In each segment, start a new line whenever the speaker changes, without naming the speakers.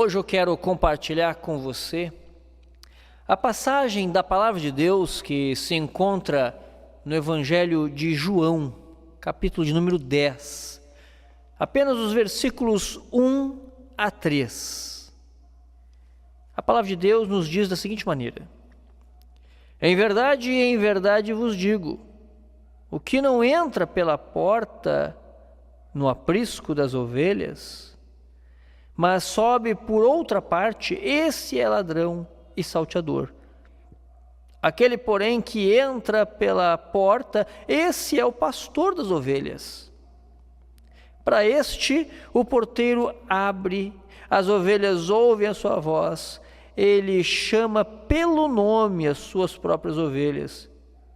Hoje eu quero compartilhar com você a passagem da Palavra de Deus que se encontra no Evangelho de João, capítulo de número 10, apenas os versículos 1 a 3. A Palavra de Deus nos diz da seguinte maneira: em verdade vos digo, o que não entra pela porta no aprisco das ovelhas, mas sobe por outra parte, esse é ladrão e salteador. Aquele, porém, que entra pela porta, esse é o pastor das ovelhas. Para este, o porteiro abre, as ovelhas ouvem a sua voz, ele chama pelo nome as suas próprias ovelhas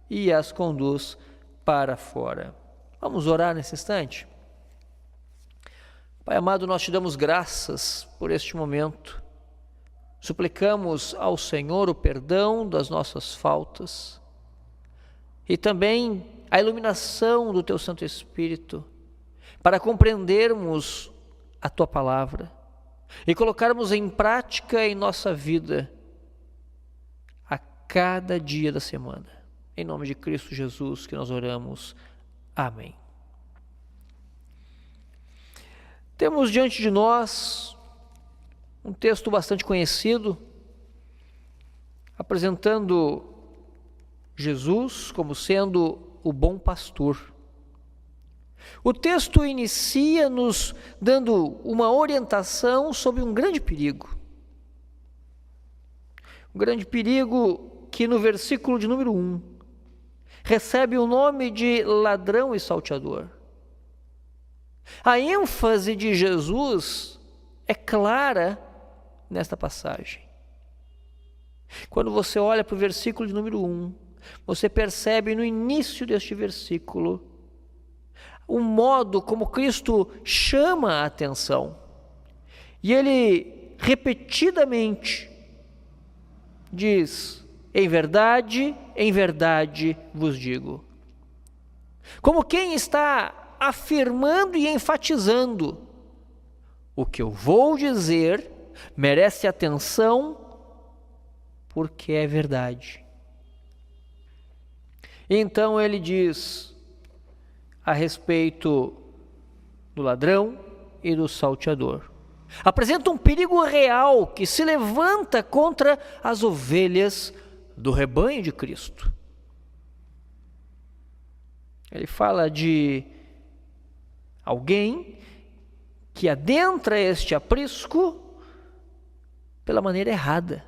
e as conduz para fora. Vamos orar nesse instante? Pai amado, nós te damos graças por este momento. Suplicamos ao Senhor o perdão das nossas faltas e também a iluminação do Teu Santo Espírito para compreendermos a Tua Palavra e colocarmos em prática em nossa vida a cada dia da semana. Em nome de Cristo Jesus que nós oramos. Amém. Temos diante de nós um texto bastante conhecido, apresentando Jesus como sendo o bom pastor. O texto inicia nos dando uma orientação sobre um grande perigo. Um grande perigo que no versículo de número 1 recebe o nome de ladrão e salteador. A ênfase de Jesus é clara nesta passagem. Quando você olha para o versículo de número 1, você percebe no início deste versículo o modo como Cristo chama a atenção. E ele repetidamente diz: em verdade vos digo. Como quem está afirmando e enfatizando: o que eu vou dizer merece atenção porque é verdade. Então ele diz a respeito do ladrão e do salteador. Apresenta um perigo real que se levanta contra as ovelhas do rebanho de Cristo. Ele fala de alguém que adentra este aprisco pela maneira errada,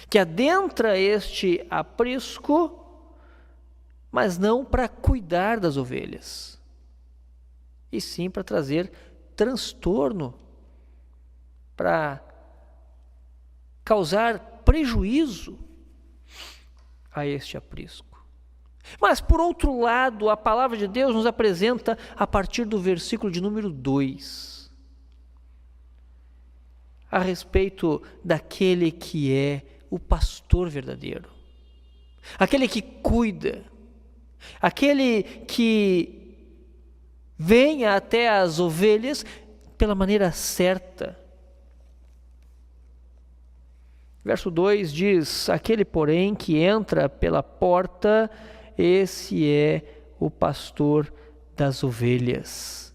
que adentra este aprisco, mas não para cuidar das ovelhas, e sim para trazer transtorno, para causar prejuízo a este aprisco. Mas, por outro lado, a palavra de Deus nos apresenta, a partir do versículo de número 2, a respeito daquele que é o pastor verdadeiro, aquele que cuida, aquele que vem até as ovelhas pela maneira certa. Verso 2 diz: aquele, porém, que entra pela porta, esse é o pastor das ovelhas.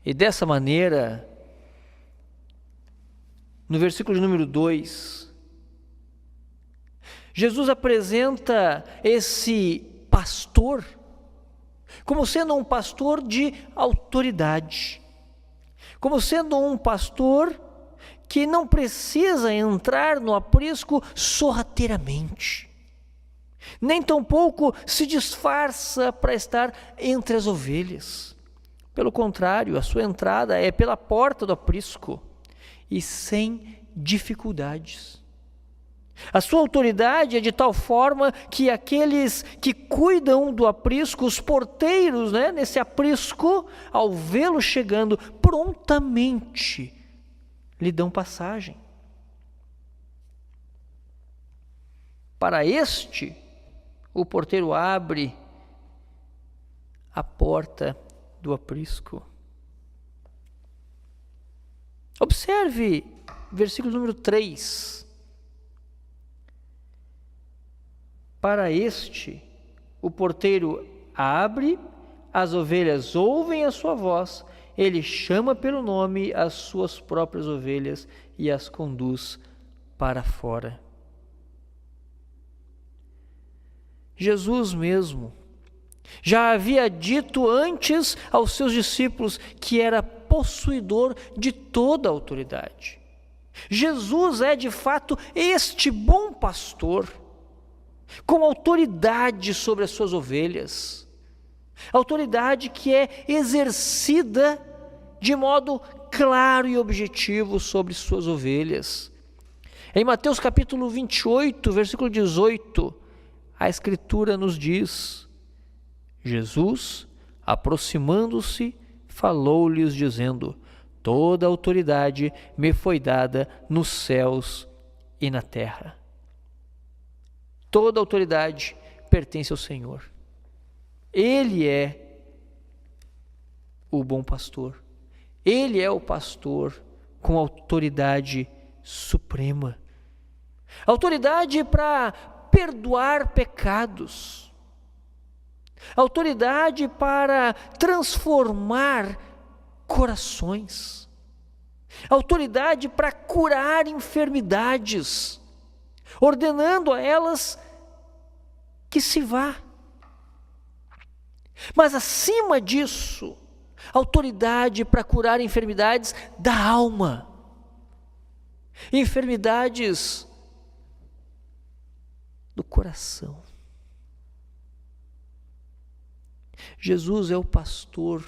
E dessa maneira, no versículo de número 2, Jesus apresenta esse pastor como sendo um pastor de autoridade, como sendo um pastor que não precisa entrar no aprisco sorrateiramente, nem tampouco se disfarça para estar entre as ovelhas. Pelo contrário, a sua entrada é pela porta do aprisco e sem dificuldades. A sua autoridade é de tal forma que aqueles que cuidam do aprisco, os porteiros, nesse aprisco, ao vê-lo chegando, prontamente lhe dão passagem. Para este, o porteiro abre a porta do aprisco. Observe versículo número 3. Para este, o porteiro abre, as ovelhas ouvem a sua voz, ele chama pelo nome as suas próprias ovelhas e as conduz para fora. Jesus mesmo já havia dito antes aos seus discípulos que era possuidor de toda a autoridade. Jesus é de fato este bom pastor, com autoridade sobre as suas ovelhas, autoridade que é exercida de modo claro e objetivo sobre suas ovelhas. Em Mateus capítulo 28, versículo 18, a Escritura nos diz: Jesus, aproximando-se, falou-lhes dizendo: toda a autoridade me foi dada nos céus e na terra. Toda a autoridade pertence ao Senhor. Ele é o bom pastor. Ele é o pastor com autoridade suprema. Autoridade para perdoar pecados. Autoridade para transformar corações. Autoridade para curar enfermidades, ordenando a elas que se vá. Mas acima disso, autoridade para curar enfermidades da alma, enfermidades do coração. Jesus é o pastor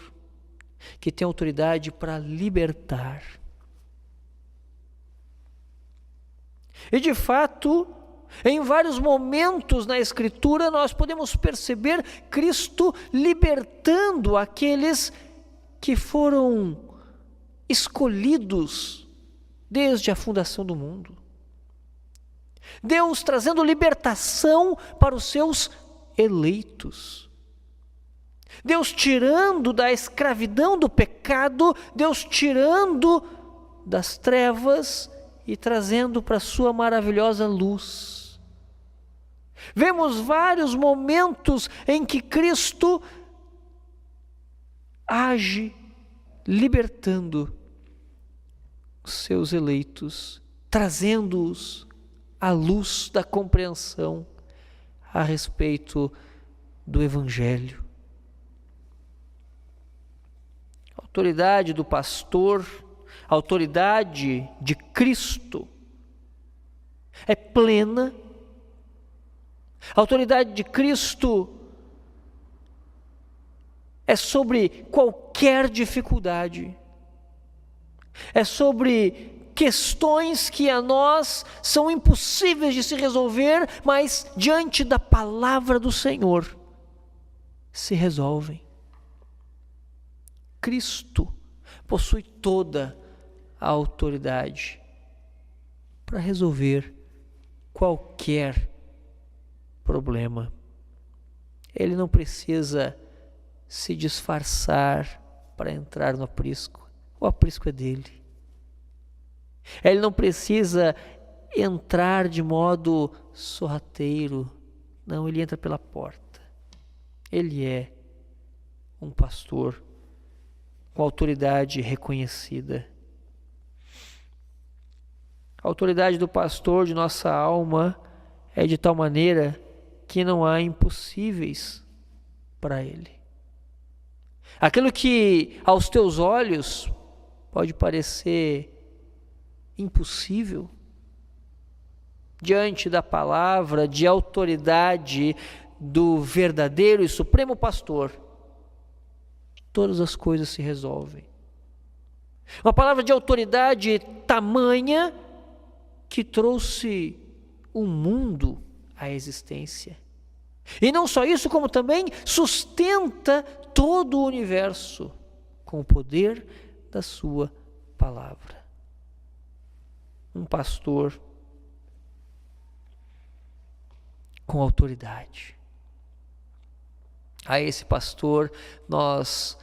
que tem autoridade para libertar. E de fato, em vários momentos na Escritura, nós podemos perceber Cristo libertando aqueles que foram escolhidos desde a fundação do mundo. Deus trazendo libertação para os seus eleitos. Deus tirando da escravidão do pecado, Deus tirando das trevas e trazendo para a sua maravilhosa luz. Vemos vários momentos em que Cristo age libertando os seus eleitos, trazendo-os à luz da compreensão a respeito do Evangelho. A autoridade do pastor, a autoridade de Cristo é plena. A autoridade de Cristo é sobre qualquer dificuldade, é sobre questões que a nós são impossíveis de se resolver, mas diante da palavra do Senhor se resolvem. Cristo possui toda a autoridade para resolver qualquer problema. Ele não precisa se disfarçar para entrar no aprisco. O aprisco é dele. Ele não precisa entrar de modo sorrateiro. Não, ele entra pela porta. Ele é um pastor com autoridade reconhecida. A autoridade do pastor de nossa alma é de tal maneira que não há impossíveis para ele. Aquilo que aos teus olhos pode parecer impossível, diante da palavra de autoridade do verdadeiro e supremo pastor, todas as coisas se resolvem. Uma palavra de autoridade tamanha que trouxe o mundo à existência. E não só isso, como também sustenta todo o universo com o poder da sua palavra. Um pastor com autoridade. A esse pastor nós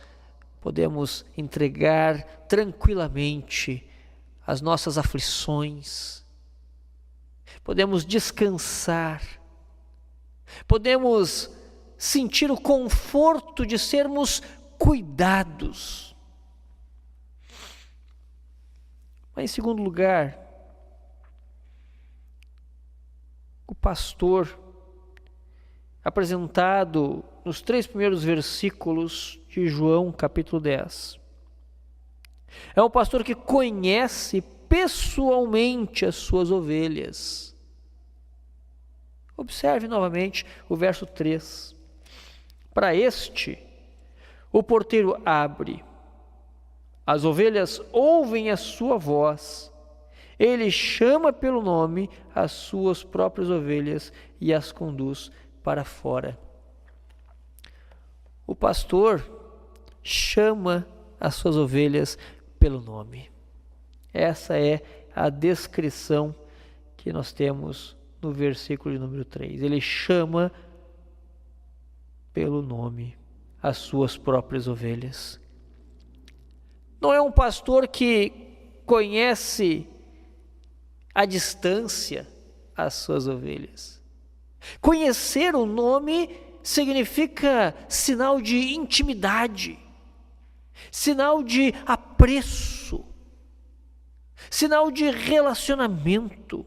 podemos entregar tranquilamente as nossas aflições, podemos descansar, podemos sentir o conforto de sermos cuidados. Mas, em segundo lugar, o pastor, apresentado nos 3 primeiros versículos de João, capítulo 10, é um pastor que conhece pessoalmente as suas ovelhas. Observe novamente o verso 3. Para este, o porteiro abre, as ovelhas ouvem a sua voz, ele chama pelo nome as suas próprias ovelhas e as conduz para fora. O pastor chama as suas ovelhas pelo nome. Essa é a descrição que nós temos no versículo de número 3. Ele chama pelo nome as suas próprias ovelhas. Não é um pastor que conhece à distância as suas ovelhas. Conhecer o nome significa sinal de intimidade, sinal de apreço, sinal de relacionamento.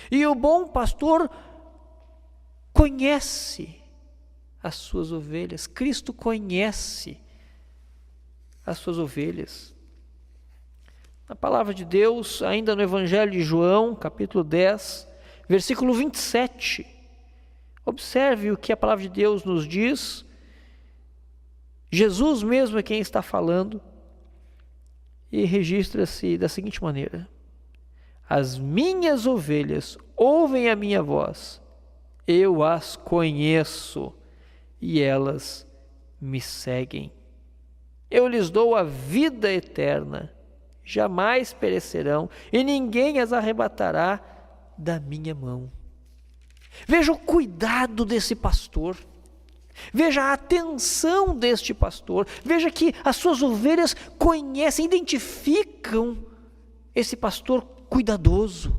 E o bom pastor conhece as suas ovelhas. Cristo conhece as suas ovelhas. Na palavra de Deus, ainda no Evangelho de João, capítulo 10, versículo 27, observe o que a palavra de Deus nos diz. Jesus mesmo é quem está falando e registra-se da seguinte maneira: as minhas ovelhas ouvem a minha voz, eu as conheço e elas me seguem. Eu lhes dou a vida eterna, jamais perecerão e ninguém as arrebatará da minha mão. Veja o cuidado desse pastor, veja a atenção deste pastor, veja que as suas ovelhas conhecem, identificam esse pastor cuidadoso,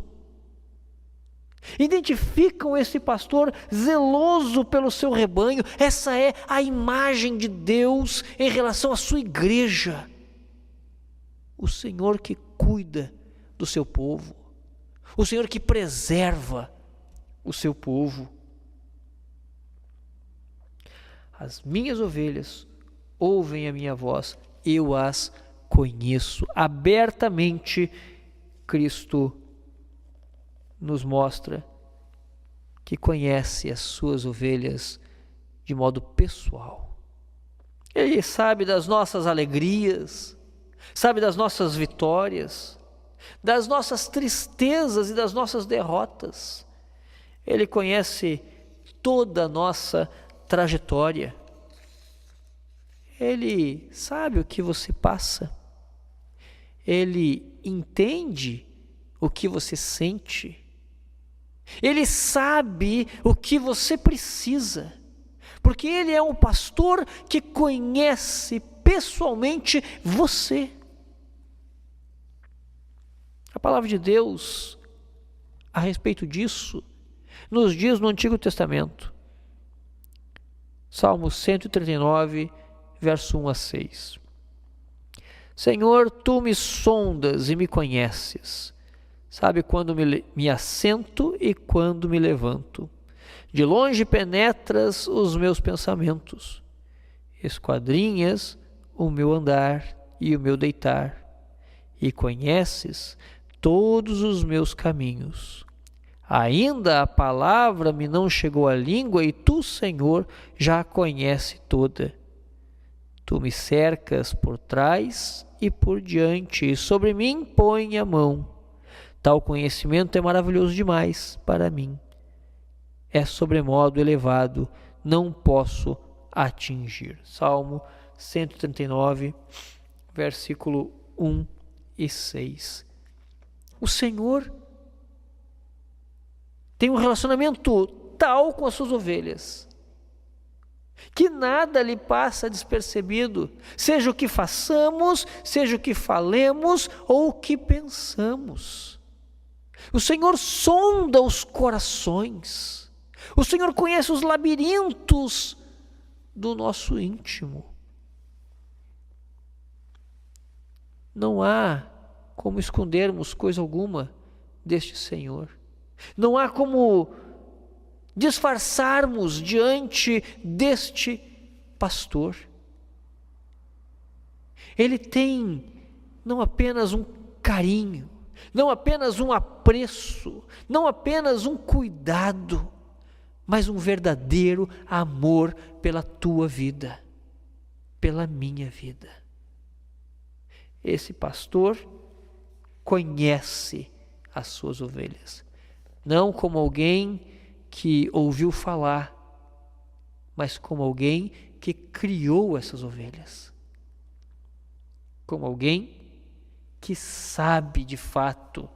identificam esse pastor zeloso pelo seu rebanho. Essa é a imagem de Deus em relação à sua igreja. O Senhor que cuida do seu povo, o Senhor que preserva o seu povo. As minhas ovelhas ouvem a minha voz, eu as conheço. Abertamente, Cristo nos mostra que conhece as suas ovelhas de modo pessoal. Ele sabe das nossas alegrias, sabe das nossas vitórias, das nossas tristezas e das nossas derrotas. Ele conhece toda a nossa trajetória. Ele sabe o que você passa. Ele entende o que você sente. Ele sabe o que você precisa, porque Ele é um pastor que conhece pessoalmente você. A palavra de Deus a respeito disso nos diz no Antigo Testamento, Salmo 139, verso 1 a 6. Senhor, Tu me sondas e me conheces, sabe quando me assento e quando me levanto. De longe penetras os meus pensamentos, esquadrinhas o meu andar e o meu deitar, e conheces todos os meus caminhos. Ainda a palavra me não chegou à língua, e Tu, Senhor, já a conhece toda. Tu me cercas por trás e por diante, e sobre mim põe a mão. Tal conhecimento é maravilhoso demais para mim. É sobremodo elevado, não posso atingir. Salmo 139, versículo 1 e 6. O Senhor tem um relacionamento tal com as suas ovelhas, que nada lhe passa despercebido, seja o que façamos, seja o que falemos ou o que pensamos. O Senhor sonda os corações, o Senhor conhece os labirintos do nosso íntimo. Não há como escondermos coisa alguma deste Senhor. Não há como disfarçarmos diante deste pastor. Ele tem não apenas um carinho, não apenas um apreço, não apenas um cuidado, mas um verdadeiro amor pela tua vida, pela minha vida. Esse pastor conhece as suas ovelhas, não como alguém que ouviu falar, mas como alguém que criou essas ovelhas, como alguém que sabe de fato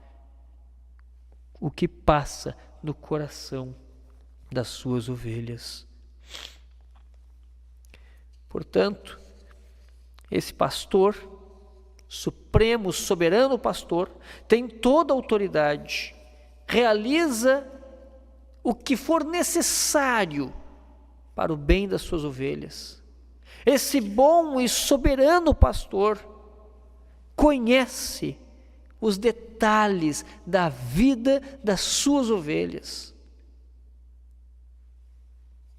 o que passa no coração das suas ovelhas. Portanto, esse pastor, supremo, soberano pastor, tem toda a autoridade, realiza o que for necessário para o bem das suas ovelhas. Esse bom e soberano pastor conhece os detalhes da vida das suas ovelhas.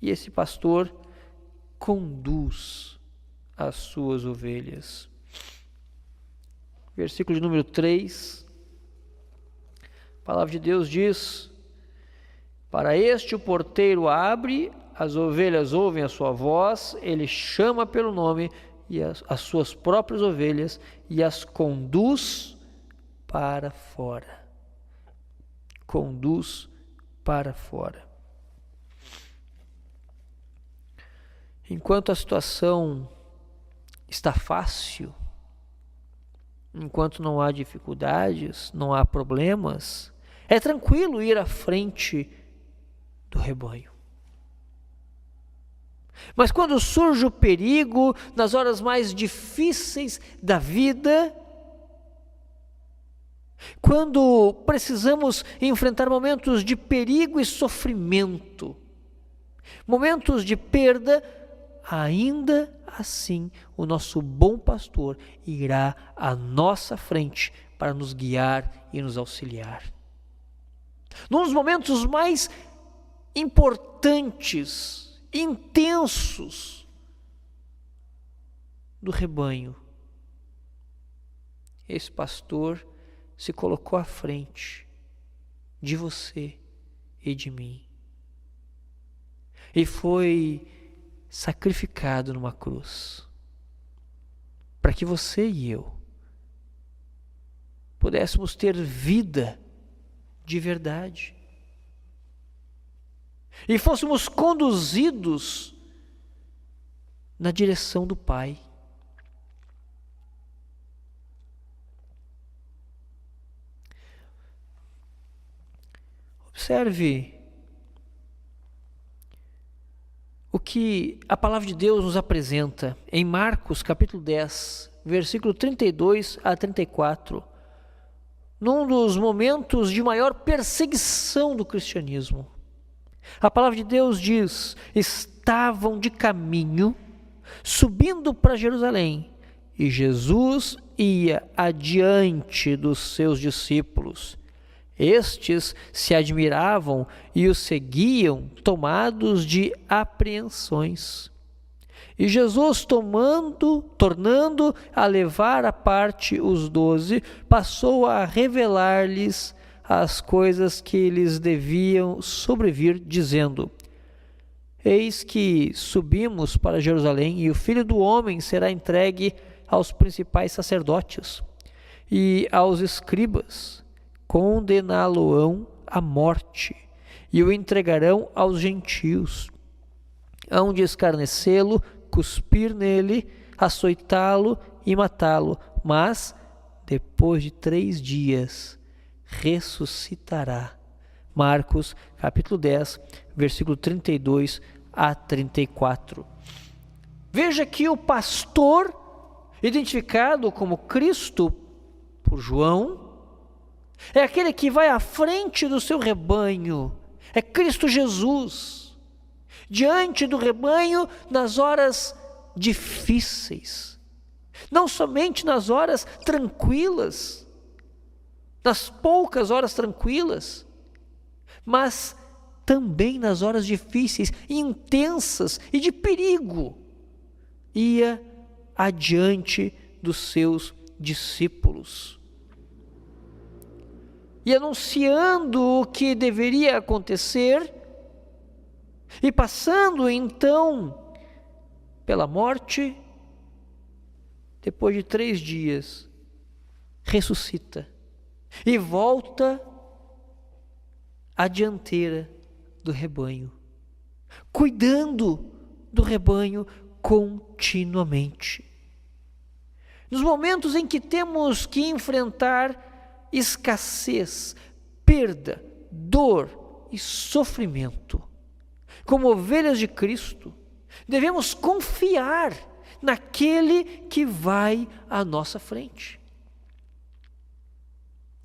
E esse pastor conduz as suas ovelhas. Versículo de número 3, a palavra de Deus diz: para este o porteiro abre, as ovelhas ouvem a sua voz, ele chama pelo nome e as suas próprias ovelhas e as conduz para fora. Conduz para fora. Enquanto a situação está fácil, enquanto não há dificuldades, não há problemas, é tranquilo ir à frente do rebanho. Mas quando surge o perigo, nas horas mais difíceis da vida, quando precisamos enfrentar momentos de perigo e sofrimento, momentos de perda, ainda assim o nosso bom pastor irá à nossa frente para nos guiar e nos auxiliar. Num dos momentos mais importantes, intensos do rebanho, esse pastor se colocou à frente de você e de mim e foi sacrificado numa cruz para que você e eu pudéssemos ter vida de verdade e fôssemos conduzidos na direção do Pai. Observe o que a palavra de Deus nos apresenta em Marcos capítulo 10, versículo 32 a 34, num dos momentos de maior perseguição do cristianismo. A palavra de Deus diz: estavam de caminho, subindo para Jerusalém, e Jesus ia adiante dos seus discípulos. Estes se admiravam e o seguiam, tomados de apreensões. E Jesus, tornando a levar à parte os 12, passou a revelar-lhes as coisas que lhes deviam sobrevir, dizendo: eis que subimos para Jerusalém, e o Filho do Homem será entregue aos principais sacerdotes e aos escribas, condená-lo-ão à morte, e o entregarão aos gentios. Hão de escarnecê-lo, cuspir nele, açoitá-lo e matá-lo, mas depois de 3 dias ressuscitará. Marcos capítulo 10, versículo 32 a 34. Veja que o pastor, identificado como Cristo por João, é aquele que vai à frente do seu rebanho, é Cristo Jesus, diante do rebanho nas horas difíceis, não somente nas horas tranquilas, nas poucas horas tranquilas, mas também nas horas difíceis, intensas e de perigo, ia adiante dos seus discípulos. E anunciando o que deveria acontecer, e passando então pela morte, depois de 3 dias, ressuscita e volta à dianteira do rebanho, cuidando do rebanho continuamente. Nos momentos em que temos que enfrentar escassez, perda, dor e sofrimento, como ovelhas de Cristo, devemos confiar naquele que vai à nossa frente.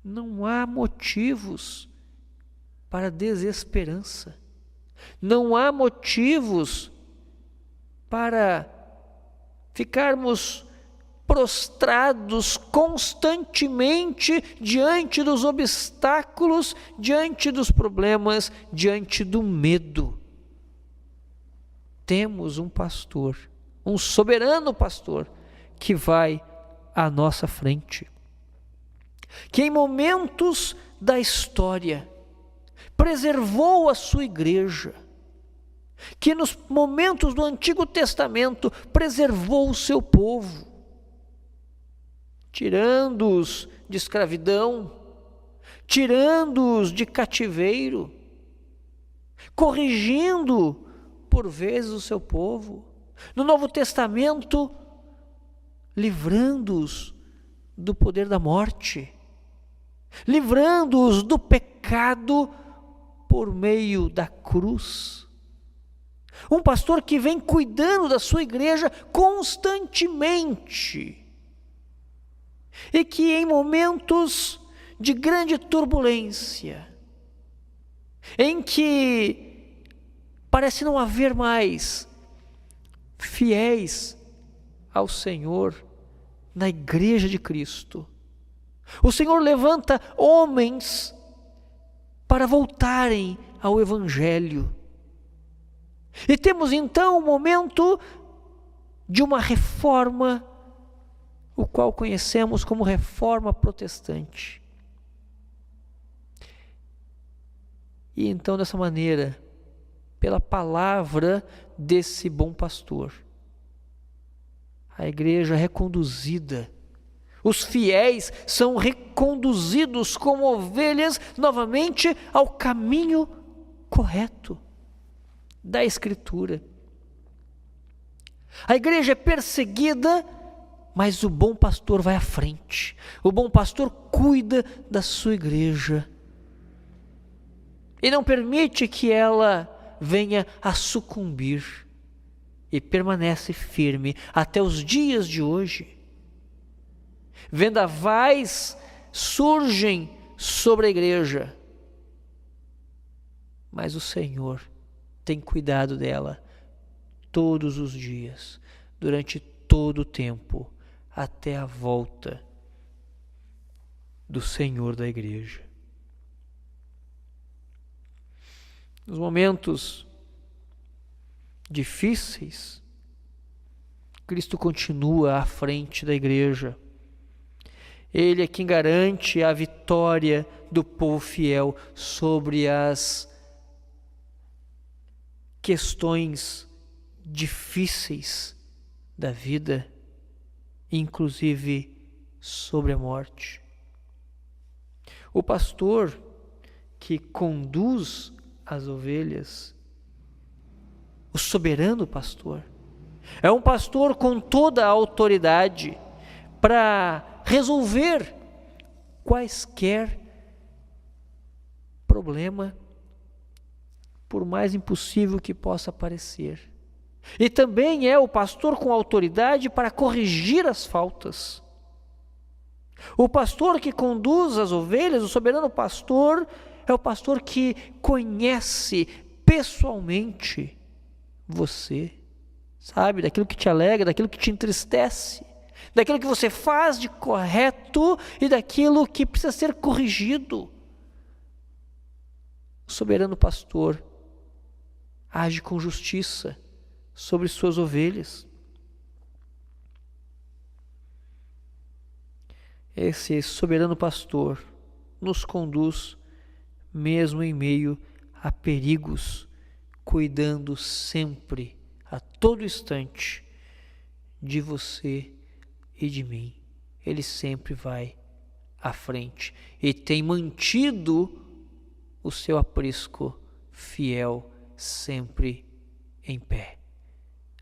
Não há motivos para desesperança. Não há motivos para ficarmos prostrados constantemente diante dos obstáculos, diante dos problemas, diante do medo. Temos um pastor, um soberano pastor, que vai à nossa frente, que em momentos da história preservou a sua igreja, que nos momentos do Antigo Testamento preservou o seu povo, tirando-os de escravidão, tirando-os de cativeiro, corrigindo por vezes o seu povo. No Novo Testamento, livrando-os do poder da morte, livrando-os do pecado por meio da cruz. Um pastor que vem cuidando da sua igreja constantemente e que em momentos de grande turbulência, em que parece não haver mais fiéis ao Senhor na igreja de Cristo, o Senhor levanta homens para voltarem ao Evangelho. E temos então um momento de uma reforma, o qual conhecemos como reforma protestante. E então, dessa maneira, pela palavra desse bom pastor, a igreja é reconduzida, os fiéis são reconduzidos como ovelhas novamente ao caminho correto da Escritura. A igreja é perseguida, mas o bom pastor vai à frente. O bom pastor cuida da sua igreja e não permite que ela venha a sucumbir, e permanece firme até os dias de hoje. Vendavais surgem sobre a igreja, mas o Senhor tem cuidado dela todos os dias, durante todo o tempo, até a volta do Senhor da igreja. Nos momentos difíceis, Cristo continua à frente da igreja. Ele é quem garante a vitória do povo fiel sobre as questões difíceis da vida, inclusive sobre a morte. O pastor que conduz as ovelhas, o soberano pastor, é um pastor com toda a autoridade para resolver quaisquer problema por mais impossível que possa parecer. E também é o pastor com autoridade para corrigir as faltas. O pastor que conduz as ovelhas, o soberano pastor, é o pastor que conhece pessoalmente você, sabe, daquilo que te alegra, daquilo que te entristece, daquilo que você faz de correto e daquilo que precisa ser corrigido. O soberano pastor age com justiça sobre suas ovelhas. Esse soberano pastor nos conduz mesmo em meio a perigos, cuidando sempre, a todo instante, de você e de mim. Ele sempre vai à frente e tem mantido o seu aprisco fiel sempre em pé.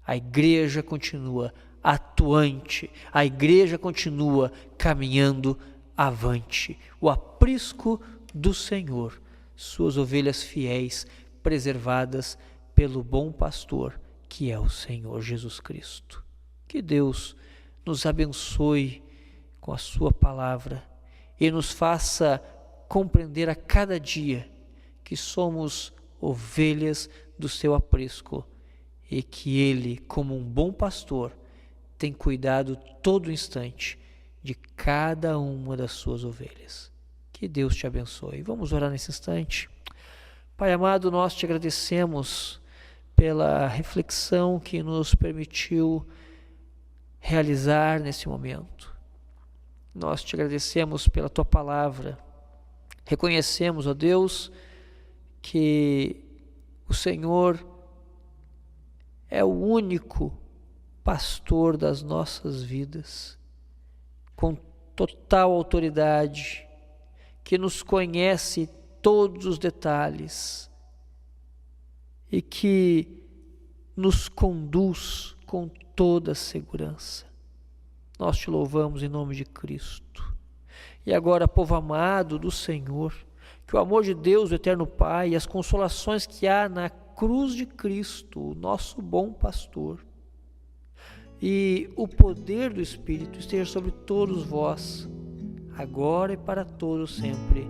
A igreja continua atuante, a igreja continua caminhando avante. O aprisco do Senhor, suas ovelhas fiéis, preservadas pelo bom pastor, que é o Senhor Jesus Cristo. Que Deus nos abençoe com a sua palavra e nos faça compreender a cada dia que somos ovelhas do seu aprisco e que Ele, como um bom pastor, tem cuidado todo instante de cada uma das suas ovelhas. Que Deus te abençoe. Vamos orar nesse instante. Pai amado, nós te agradecemos pela reflexão que nos permitiu realizar nesse momento. Nós te agradecemos pela tua palavra. Reconhecemos, ó Deus, que o Senhor é o único pastor das nossas vidas, com total autoridade, que nos conhece todos os detalhes e que nos conduz com toda a segurança. Nós te louvamos em nome de Cristo. E agora, povo amado do Senhor, que o amor de Deus, o eterno Pai, e as consolações que há na cruz de Cristo, o nosso bom pastor, e o poder do Espírito esteja sobre todos vós, agora e para todos sempre.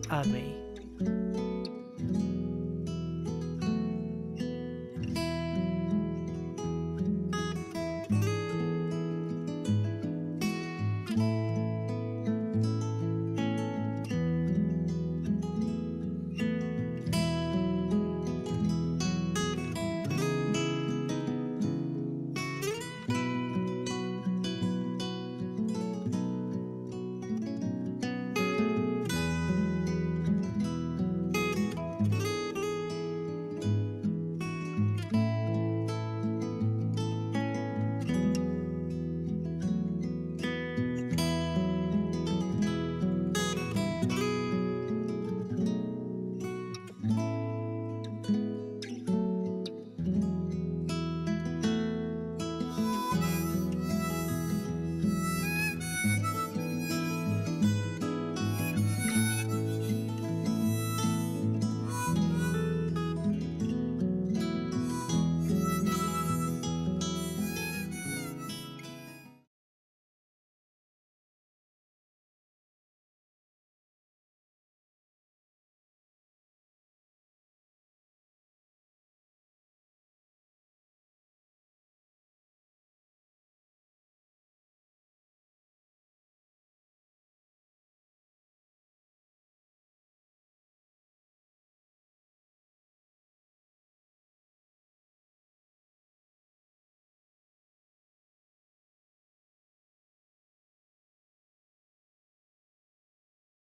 Amém.